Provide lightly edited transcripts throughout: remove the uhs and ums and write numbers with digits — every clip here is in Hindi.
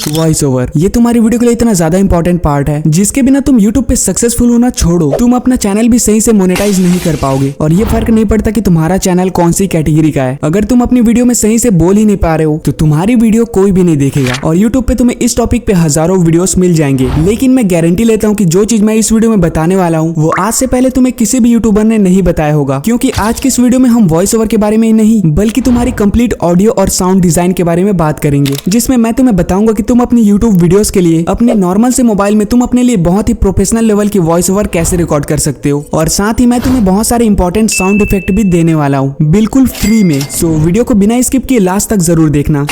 वॉइस ओवर ये तुम्हारी वीडियो के लिए इतना ज्यादा इंपॉर्टेंट पार्ट है जिसके बिना तुम यूट्यूब पे सक्सेसफुल होना छोड़ो, तुम अपना चैनल भी सही से मोनेटाइज नहीं कर पाओगे। और ये फर्क नहीं पड़ता कि तुम्हारा चैनल कौन सी कैटेगरी का है, अगर तुम अपनी वीडियो में सही से बोल ही नहीं पा रहे हो तो तुम्हारी वीडियो कोई भी नहीं देखेगा। और यूट्यूब पे तुम्हें इस टॉपिक पे हजारों वीडियोस मिल जाएंगे, लेकिन मैं गारंटी लेता हूँ कि जो चीज मैं इस वीडियो में बताने वाला हूँ वो आज से पहले तुम्हें किसी भी यूट्यूबर ने नहीं बताया होगा। क्योंकि आज की इस वीडियो में हम वॉइस ओवर के बारे में ही नहीं बल्कि तुम्हारी कंप्लीट ऑडियो और साउंड डिजाइन के बारे में बात करेंगे, जिसमें मैं तुम्हें बताऊंगा कि तुम अपनी यूट्यूब वीडियोस के लिए अपने नॉर्मल से मोबाइल में तुम अपने लिए बहुत ही प्रोफेशनल लेवल की वॉइस ओवर कैसे रिकॉर्ड कर सकते हो। और साथ ही मैं तुम्हें बहुत सारे इंपॉर्टेंट साउंड इफेक्ट भी देने वाला हूँ बिल्कुल फ्री में। सो वीडियो को बिना स्किप किए लास्ट तक जरूर देखना।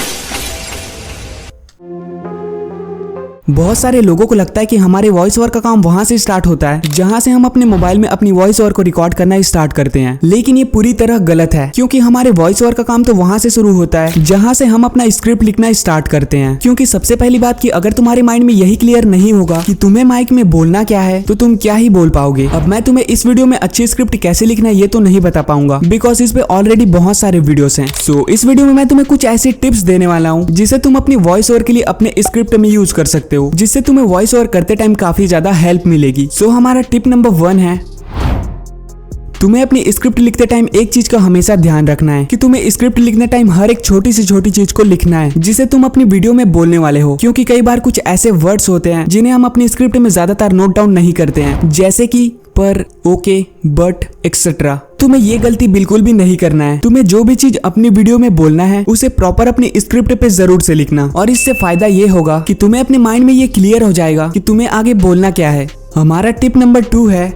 बहुत सारे लोगों को लगता है कि हमारे वॉइस ओवर का काम वहां से स्टार्ट होता है जहां से हम अपने मोबाइल में अपनी वॉइस ओवर को रिकॉर्ड करना स्टार्ट करते हैं, लेकिन ये पूरी तरह गलत है। क्योंकि हमारे वॉइस ओवर का काम तो वहां से शुरू होता है जहां से हम अपना स्क्रिप्ट लिखना स्टार्ट करते हैं। क्योंकि सबसे पहली बात कि अगर तुम्हारे माइंड में यही क्लियर नहीं होगा कि तुम्हें माइक में बोलना क्या है तो तुम क्या ही बोल पाओगे। अब मैं तुम्हें इस वीडियो में अच्छी स्क्रिप्ट कैसे लिखना है ये तो नहीं बता पाऊंगा बिकॉज इस पे ऑलरेडी बहुत सारे वीडियोस हैं। सो इस वीडियो में मैं तुम्हें कुछ ऐसे टिप्स देने वाला हूँ जिसे तुम अपनी वॉइस ओवर के लिए अपने स्क्रिप्ट में यूज कर सकते हो, जिससे तुम्हें वॉइस ओवर करते टाइम काफी ज्यादा हेल्प मिलेगी। सो हमारा टिप नंबर 1 है, तुम्हें अपनी स्क्रिप्ट लिखते टाइम एक चीज का हमेशा ध्यान रखना है कि तुम्हें स्क्रिप्ट लिखने टाइम हर एक छोटी से छोटी चीज को लिखना है जिसे तुम अपनी वीडियो में बोलने वाले हो। क्योंकि कई बार कुछ ऐसे वर्ड्स होते हैं जिन्हें हम अपनी स्क्रिप्ट में ज्यादातर नोट डाउन नहीं करते हैं, जैसे कि पर, ओके, बट एक्सेट्रा। तुम्हें ये गलती बिल्कुल भी नहीं करना है। तुम्हें जो भी चीज अपनी वीडियो में बोलना है उसे प्रॉपर अपनी स्क्रिप्ट पे जरूर से लिखना, और इससे फायदा ये होगा कि तुम्हें अपने माइंड में ये क्लियर हो जाएगा कि तुम्हें आगे बोलना क्या है। हमारा टिप नंबर 2 है,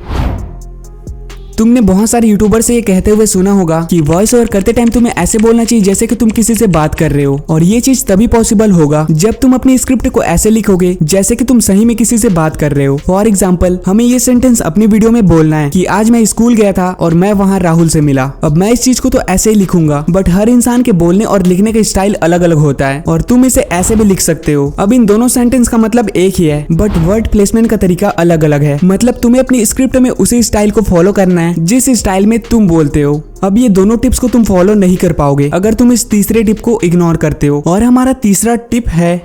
तुमने बहुत सारे यूट्यूबर से ये कहते हुए सुना होगा कि वॉइस ओवर करते टाइम तुम्हें ऐसे बोलना चाहिए जैसे कि तुम किसी से बात कर रहे हो। और ये चीज तभी पॉसिबल होगा जब तुम अपनी स्क्रिप्ट को ऐसे लिखोगे जैसे कि तुम सही में किसी से बात कर रहे हो। फॉर एग्जाम्पल, हमें ये सेंटेंस अपनी वीडियो में बोलना है कि आज मैं स्कूल गया था और मैं वहाँ राहुल से मिला। अब मैं इस चीज को तो ऐसे ही लिखूंगा, बट हर इंसान के बोलने और लिखने का स्टाइल अलग अलग होता है और तुम इसे ऐसे भी लिख सकते हो। अब इन दोनों सेंटेंस का मतलब एक ही है बट वर्ड प्लेसमेंट का तरीका अलग अलग है। मतलब तुम्हें अपनी स्क्रिप्ट में उसी स्टाइल को फॉलो करना है जिस स्टाइल में तुम बोलते हो। अब ये दोनों टिप्स को तुम फॉलो नहीं कर पाओगे अगर तुम इस तीसरे टिप को इग्नोर करते हो। और हमारा तीसरा टिप है,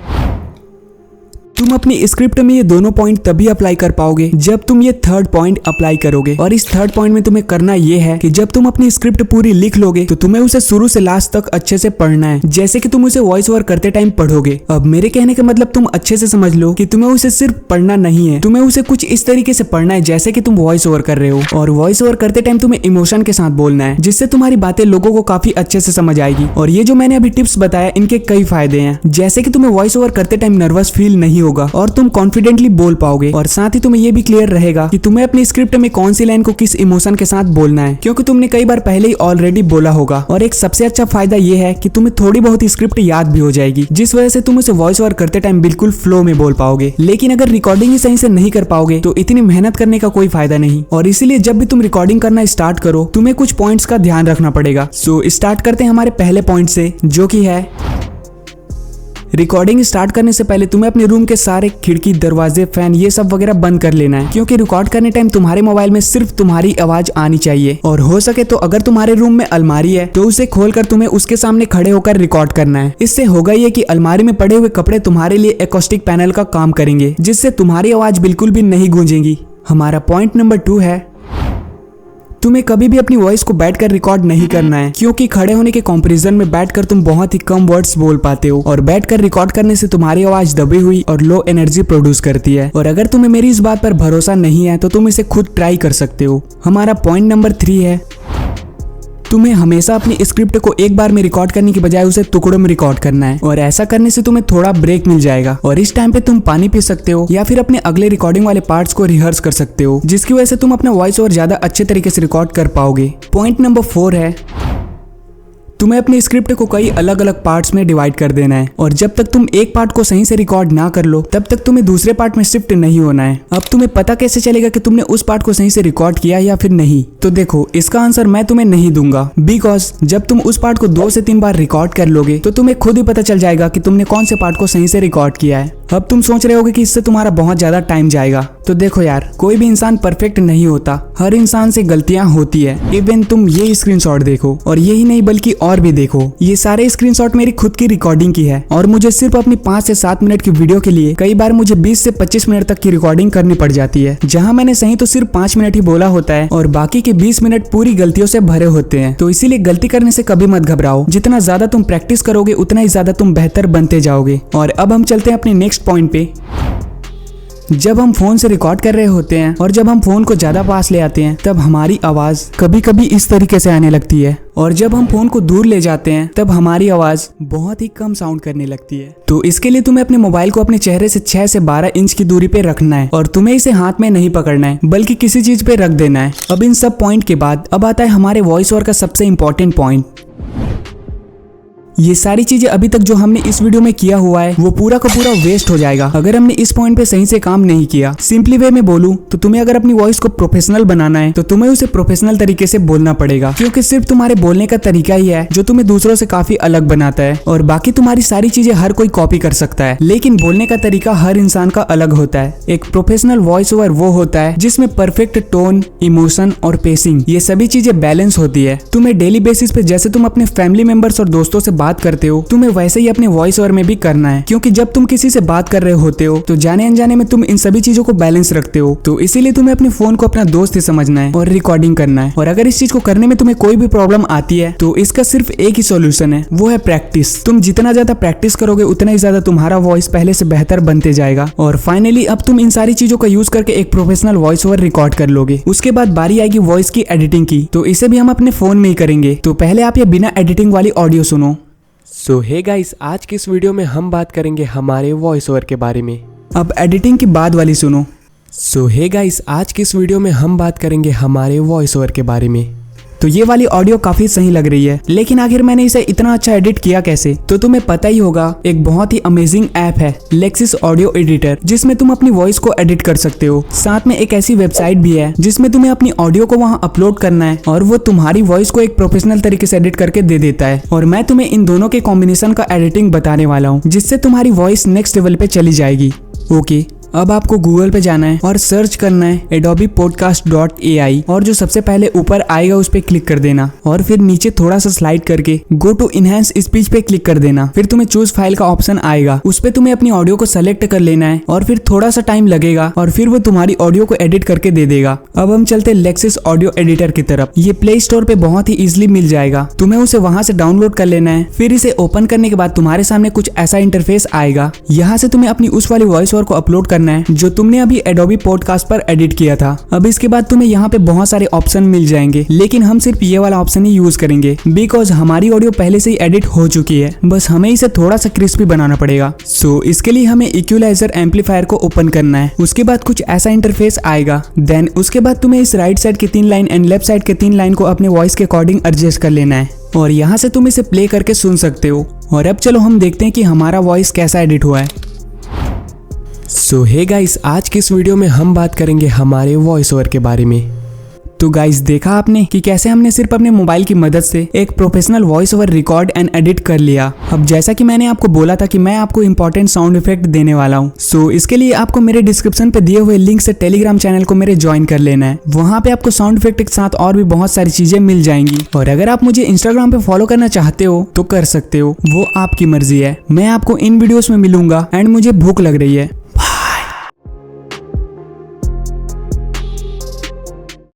तुम अपनी स्क्रिप्ट में ये दोनों पॉइंट तभी अप्लाई कर पाओगे जब तुम ये थर्ड पॉइंट अप्लाई करोगे। और इस थर्ड पॉइंट में तुम्हें करना ये है कि जब तुम अपनी स्क्रिप्ट पूरी लिख लोगे तो तुम्हें उसे शुरू से लास्ट तक अच्छे से पढ़ना है, जैसे कि तुम उसे वॉइस ओवर करते टाइम पढ़ोगे। अब मेरे कहने का मतलब तुम अच्छे से समझ लो कि तुम्हें उसे सिर्फ पढ़ना नहीं है, तुम्हें उसे कुछ इस तरीके से पढ़ना है जैसे कि तुम वॉइस ओवर कर रहे हो। और वॉइस ओवर करते टाइम तुम्हें इमोशन के साथ बोलना है, जिससे तुम्हारी बातें लोगों को काफी अच्छे से समझ आएगी। और ये जो मैंने अभी टिप्स बताया इनके कई फायदे हैं, जैसे कि तुम्हें वॉइस ओवर करते टाइम नर्वस फील नहीं होगा और तुम कॉन्फिडेंटली बोल पाओगे। और साथ ही तुम्हें ये भी क्लियर रहेगा कि तुम्हें अपनी स्क्रिप्ट में कौन सी लाइन को किस इमोशन के साथ बोलना है, क्योंकि तुमने कई बार पहले ही ऑलरेडी बोला होगा। और एक सबसे अच्छा फायदा ये है कि तुम्हें थोड़ी बहुत स्क्रिप्ट याद भी हो जाएगी, जिस वजह से तुम उसे वॉइस ओवर करते टाइम बिल्कुल फ्लो में बोल पाओगे। लेकिन अगर रिकॉर्डिंग ही सही से नहीं कर पाओगे तो इतनी मेहनत करने का कोई फायदा नहीं। और इसीलिए जब भी तुम रिकॉर्डिंग करना स्टार्ट करो तुम्हें कुछ पॉइंट्स का ध्यान रखना पड़ेगा। सो स्टार्ट करते हैं हमारे पहले पॉइंट से, जो कि है, रिकॉर्डिंग स्टार्ट करने से पहले तुम्हें अपने रूम के सारे खिड़की, दरवाजे, फैन ये सब वगैरह बंद कर लेना है। क्योंकि रिकॉर्ड करने टाइम तुम्हारे मोबाइल में सिर्फ तुम्हारी आवाज आनी चाहिए। और हो सके तो अगर तुम्हारे रूम में अलमारी है तो उसे खोलकर तुम्हें उसके सामने खड़े होकर रिकॉर्ड करना है। इससे होगा ये कि अलमारी में पड़े हुए कपड़े तुम्हारे लिए एकॉस्टिक पैनल का काम करेंगे, जिससे तुम्हारी आवाज बिल्कुल भी नहीं गूंजेगी। हमारा पॉइंट नंबर 2 है, तुम्हें कभी भी अपनी वॉइस को बैठकर रिकॉर्ड नहीं करना है, क्योंकि खड़े होने के कंपैरिजन में बैठकर तुम बहुत ही कम वर्ड्स बोल पाते हो और बैठकर रिकॉर्ड करने से तुम्हारी आवाज दबी हुई और लो एनर्जी प्रोड्यूस करती है। और अगर तुम्हें मेरी इस बात पर भरोसा नहीं है तो तुम इसे खुद ट्राई कर सकते हो। हमारा पॉइंट नंबर 3 है, तुम्हें हमेशा अपनी स्क्रिप्ट को एक बार में रिकॉर्ड करने की बजाय उसे टुकड़ों में रिकॉर्ड करना है। और ऐसा करने से तुम्हें थोड़ा ब्रेक मिल जाएगा और इस टाइम पे तुम पानी पी सकते हो या फिर अपने अगले रिकॉर्डिंग वाले पार्ट्स को रिहर्स कर सकते हो, जिसकी वजह से तुम अपना वॉइस ओवर ज्यादा अच्छे तरीके से रिकॉर्ड कर पाओगे। पॉइंट नंबर 4 है, तुम्हें अपनी स्क्रिप्ट को कई अलग अलग पार्ट्स में डिवाइड कर देना है। और जब तक तुम एक पार्ट को सही से रिकॉर्ड ना कर लो तब तक तुम्हें दूसरे पार्ट में शिफ्ट नहीं होना है। अब तुम्हें पता कैसे चलेगा कि तुमने उस पार्ट को सही से रिकॉर्ड किया या फिर नहीं? तो देखो, इसका आंसर मैं तुम्हें नहीं दूंगा, बिकॉज जब तुम उस पार्ट को 2 से 3 बार रिकॉर्ड कर लोगे तो तुम्हें खुद ही पता चल जाएगा कि तुमने कौन से पार्ट को सही से रिकॉर्ड किया है। अब तुम सोच रहे होगे कि इससे तुम्हारा बहुत ज्यादा टाइम जाएगा। तो देखो यार, कोई भी इंसान परफेक्ट नहीं होता, हर इंसान से गलतियां होती है। इवन तुम ये स्क्रीनशॉट देखो, और यही नहीं बल्कि और भी देखो, ये सारे स्क्रीनशॉट मेरी खुद की रिकॉर्डिंग की है और मुझे सिर्फ अपनी 5 से 7 मिनट की वीडियो के लिए कई बार मुझे 20 से 25 मिनट तक की रिकॉर्डिंग करनी पड़ जाती है, जहाँ मैंने सही तो सिर्फ 5 मिनट ही बोला होता है और बाकी के 20 मिनट पूरी गलतियों से भरे होते हैं। तो इसीलिए गलती करने से कभी मत घबराओ, जितना ज्यादा तुम प्रैक्टिस करोगे उतना ही ज्यादा तुम बेहतर बनते जाओगे। और अब हम चलते हैं अपने नेक्स्ट पॉइंट पे। जब हम फोन से रिकॉर्ड कर रहे होते हैं और जब हम फोन को ज्यादा पास ले आते हैं तब हमारी आवाज कभी कभी इस तरीके से आने लगती है, और जब हम फोन को दूर ले जाते हैं तब हमारी आवाज बहुत ही कम साउंड करने लगती है। तो इसके लिए तुम्हें अपने मोबाइल को अपने चेहरे से 6 से 12 इंच की दूरी पे रखना है और तुम्हें इसे हाथ में नहीं पकड़ना है बल्कि किसी चीज पे रख देना है। अब इन सब पॉइंट के बाद अब आता है हमारे वॉइस ओवर का सबसे इम्पोर्टेंट पॉइंट। ये सारी चीजें अभी तक जो हमने इस वीडियो में किया हुआ है वो पूरा का पूरा वेस्ट हो जाएगा अगर हमने इस पॉइंट पे सही से काम नहीं किया। सिंपली वे में बोलूं तो तुम्हें अगर अपनी वॉइस को प्रोफेशनल बनाना है तो तुम्हें उसे प्रोफेशनल तरीके से बोलना पड़ेगा, क्योंकि सिर्फ तुम्हारे बोलने का तरीका ही है जो तुम्हें दूसरों से काफी अलग बनाता है। और बाकी तुम्हारी सारी चीजें हर कोई कॉपी कर सकता है, लेकिन बोलने का तरीका हर इंसान का अलग होता है। एक प्रोफेशनल वॉइस ओवर वो होता है जिसमें परफेक्ट टोन, इमोशन और पेसिंग ये सभी चीजें बैलेंस होती है। तुम्हें डेली बेसिस पे जैसे तुम अपने फैमिली मेंबर्स और दोस्तों से बात करते हो तुम्हें वैसे ही अपने वॉइस ओवर में भी करना है, क्योंकि जब तुम किसी से बात कर रहे होते हो तो जाने अनजाने में तुम इन सभी चीजों को बैलेंस रखते हो। तो इसीलिए तुम्हें अपने फोन को अपना दोस्त ही समझना है और रिकॉर्डिंग करना है। और अगर इस चीज को करने में तुम्हें कोई भी प्रॉब्लम आती है तो इसका सिर्फ एक ही सॉल्यूशन है, वो है प्रैक्टिस। तुम जितना ज्यादा प्रैक्टिस करोगे उतना ही ज्यादा तुम्हारा वॉइस पहले से बेहतर बनते जाएगा। और फाइनली अब तुम इन सारी चीजों का यूज करके एक प्रोफेशनल वॉइस ओवर रिकॉर्ड कर लोगे। उसके बाद बारी आएगी वॉइस की एडिटिंग की, तो इसे भी हम अपने फोन में ही करेंगे। तो पहले आप ये बिना एडिटिंग वाली ऑडियो सुनो। सो हे गाइस, आज की इस वीडियो में हम बात करेंगे हमारे वॉइस ओवर के बारे में। अब एडिटिंग की बाद वाली सुनो। सो हे गाइस, आज की इस वीडियो में हम बात करेंगे हमारे वॉइस ओवर के बारे में। तो ये वाली ऑडियो काफी सही लग रही है, लेकिन आखिर मैंने इसे इतना अच्छा एडिट किया कैसे? तो तुम्हें पता ही होगा, एक बहुत ही अमेजिंग ऐप है लेक्सिस ऑडियो एडिटर, जिसमें तुम अपनी वॉइस को एडिट कर सकते हो। साथ में एक ऐसी वेबसाइट भी है जिसमें तुम्हें अपनी ऑडियो को वहां अपलोड करना है और वो तुम्हारी वॉइस को एक प्रोफेशनल तरीके से एडिट करके दे देता है। और मैं तुम्हें इन दोनों के कॉम्बिनेशन का एडिटिंग बताने वाला हूँ, जिससे तुम्हारी वॉइस नेक्स्ट लेवल पे चली जाएगी। ओके, अब आपको गूगल पे जाना है और सर्च करना है Adobe Podcast.ai, और जो सबसे पहले ऊपर आएगा उस पे क्लिक कर देना और फिर नीचे थोड़ा सा स्लाइड करके गो टू इनहेंस स्पीच पे क्लिक कर देना। फिर तुम्हें चूज फाइल का ऑप्शन आएगा, उस पे तुम्हें अपनी ऑडियो को सेलेक्ट कर लेना है और फिर थोड़ा सा टाइम लगेगा और फिर वो तुम्हारी ऑडियो को एडिट करके दे देगा। अब हम चलते हैं लेक्सिस ऑडियो एडिटर की तरफ। ये प्ले स्टोर पे बहुत ही इजिली मिल जाएगा, तुम्हें उसे वहां से डाउनलोड कर लेना है। फिर इसे ओपन करने के बाद तुम्हारे सामने कुछ ऐसा इंटरफेस आएगा। यहाँ से तुम्हें अपनी उस वाली वॉइस ओवर को अपलोड करना है जो तुमने अभी Adobe Podcast पर एडिट किया था। अब इसके बाद तुम्हें यहाँ पे बहुत सारे ऑप्शन मिल जाएंगे, लेकिन हम सिर्फ ये वाला ऑप्शन ही यूज करेंगे बिकॉज हमारी ऑडियो पहले से ही एडिट हो चुकी है, बस हमें इसे थोड़ा सा क्रिस्पी बनाना पड़ेगा। सो इसके लिए हमें इक्वलाइजर एम्पलीफायर को ओपन करना है। उसके बाद कुछ ऐसा इंटरफेस आएगा। देन उसके बाद तुम्हें इस राइट साइड के 3 लाइन एंड लेफ्ट साइड के 3 लाइन को अपने वॉइस के अकॉर्डिंग एडजस्ट कर लेना है और यहाँ से तुम इसे प्ले करके सुन सकते हो। और अब चलो हम देखते हैं कि हमारा वॉइस कैसा एडिट हुआ है। सो हे गाइस, आज की इस वीडियो में हम बात करेंगे हमारे वॉइस ओवर के बारे में। तो गाइस, देखा आपने कि कैसे हमने सिर्फ अपने मोबाइल की मदद से एक professional voice over record and edit कर लिया। अब जैसा कि मैंने आपको बोला था कि मैं आपको इंपॉर्टेंट साउंड इफेक्ट देने वाला हूँ, सो इसके लिए आपको मेरे डिस्क्रिप्शन पे दिए हुए लिंक से टेलीग्राम चैनल को मेरे ज्वाइन कर लेना है। वहाँ पे आपको साउंड इफेक्ट के साथ और भी बहुत सारी चीजें मिल जाएंगी। और अगर आप मुझे इंस्टाग्राम पे फॉलो करना चाहते हो तो कर सकते हो, वो आपकी मर्जी है। मैं आपको इन वीडियोस में मिलूंगा एंड मुझे भूख लग रही है।